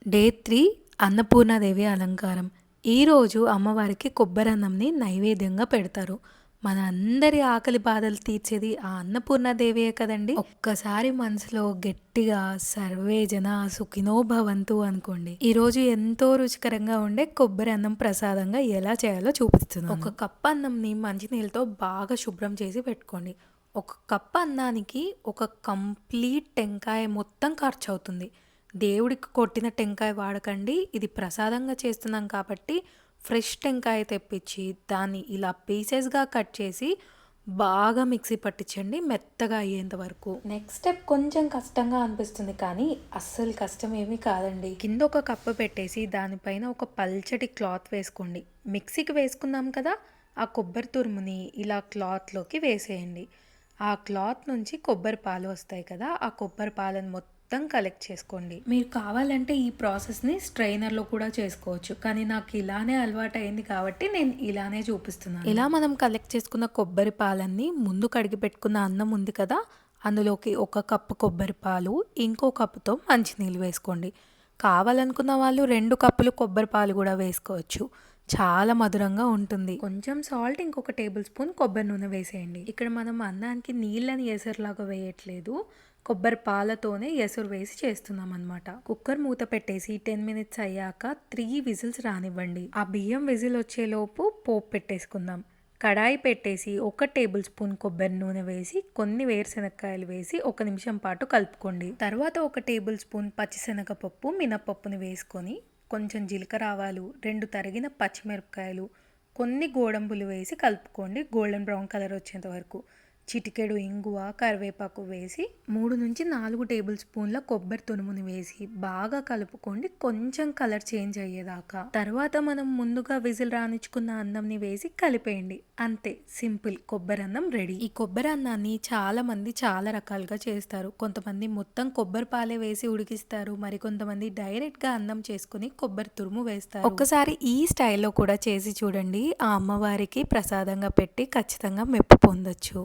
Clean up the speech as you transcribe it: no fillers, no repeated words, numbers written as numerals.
Day 3 Annapurnadevi అలంకారం. ఈరోజు అమ్మవారికి కొబ్బరన్నంని నైవేద్యంగా పెడతారు. మన అందరి ఆకలి బాధలు తీర్చేది ఆ అన్నపూర్ణాదేవియే కదండీ! ఒక్కసారి మనసులో గట్టిగా సర్వే జన సుఖినో భవంతు అనుకోండి. ఈరోజు ఎంతో రుచికరంగా ఉండే కొబ్బరి అన్నం ప్రసాదంగా ఎలా చేయాలో చూపిస్తున్నాను. ఒక కప్పు అన్నంని మంచినీళ్ళతో బాగా శుభ్రం చేసి పెట్టుకోండి. ఒక కప్పు అన్నానికి ఒక కంప్లీట్ టెంకాయ మొత్తం ఖర్చవుతుంది. దేవుడికి కొట్టిన టెంకాయ వాడకండి. ఇది ప్రసాదంగా చేస్తున్నాం కాబట్టి ఫ్రెష్ టెంకాయ తెప్పించి దాన్ని ఇలా పీసెస్‌గా కట్ చేసి బాగా మిక్సీ పట్టించండి మెత్తగా అయ్యేంత వరకు. నెక్స్ట్ స్టెప్ కొంచెం కష్టంగా అనిపిస్తుంది కానీ అస్సలు కష్టం ఏమీ కాదండి. కింద ఒక కప్పు పెట్టేసి దానిపైన ఒక పల్చటి క్లాత్ వేసుకోండి. మిక్సీకి వేసుకున్నాం కదా, ఆ కొబ్బరి తురుముని ఇలా క్లాత్‌లోకి వేసేయండి. ఆ క్లాత్ నుంచి కొబ్బరి పాలు వస్తాయి కదా, ఆ కొబ్బరి పాలను మొత్తం కలెక్ట్ చేసుకోండి. మీరు కావాలంటే ఈ ప్రాసెస్ని స్ట్రైనర్లో కూడా చేసుకోవచ్చు, కానీ నాకు ఇలానే అలవాటు అయింది కాబట్టి నేను ఇలానే చూపిస్తున్నాను. ఇలా మనం కలెక్ట్ చేసుకున్న కొబ్బరి పాలన్నీ ముందు కడిగి పెట్టుకున్న అన్నం ఉంది కదా, అందులోకి ఒక కప్పు కొబ్బరి పాలు, ఇంకో కప్పుతో మంచినీళ్ళు వేసుకోండి. కావాలనుకున్న వాళ్ళు 2 కప్పులు కొబ్బరి పాలు కూడా వేసుకోవచ్చు. చాలా మధురంగా ఉంటుంది. కొంచెం సాల్ట్, ఇంకొక టేబుల్ స్పూన్ కొబ్బరి నూనె వేసేయండి. ఇక్కడ మనం అన్నానికి నీళ్ళని ఎసరులాగా వేయట్లేదు, కొబ్బరి పాలతోనే ఎసురు వేసి చేస్తున్నాం అనమాట. కుక్కర్ మూత పెట్టేసి 10 మినిట్స్ అయ్యాక 3 విజిల్స్ రానివ్వండి. ఆ బియ్యం విజిల్ వచ్చేలోపు పోపు పెట్టేసుకుందాం. కడాయి పెట్టేసి 1 టేబుల్ స్పూన్ కొబ్బరి నూనె వేసి కొన్ని వేరుశనగకాయలు వేసి 1 నిమిషం పాటు కలుపుకోండి. తర్వాత 1 టేబుల్ స్పూన్ పచ్చిశనగపప్పు, మినపప్పుని వేసుకొని కొంచెం జీలకర్ర ఆవాలు, 2 తరిగిన పచ్చిమిరపకాయలు, కొన్ని గోడంబులు వేసి కలుపుకోండి గోల్డెన్ బ్రౌన్ కలర్ వచ్చేంత వరకు. చిటికెడు ఇంగువ, కరివేపాకు వేసి 3 నుంచి 4 టేబుల్ స్పూన్ల కొబ్బరి తురుముని వేసి బాగా కలుపుకోండి కొంచెం కలర్ చేంజ్ అయ్యేదాకా. తర్వాత మనం ముందుగా విజిల్ రానిచ్చుకున్న అన్నంని వేసి కలిపేయండి. అంతే, సింపుల్ కొబ్బరి అన్నం రెడీ. ఈ కొబ్బరి అన్నాన్ని చాలా మంది చాలా రకాలుగా చేస్తారు. కొంతమంది మొత్తం కొబ్బరి పాలే వేసి ఉడికిస్తారు, మరి కొంతమంది డైరెక్ట్గా అన్నం చేసుకుని కొబ్బరి తురుము వేస్తారు. ఒక్కసారి ఈ స్టైల్లో కూడా చేసి చూడండి, ఆ అమ్మవారికి ప్రసాదంగా పెట్టి ఖచ్చితంగా మెప్పు పొందొచ్చు.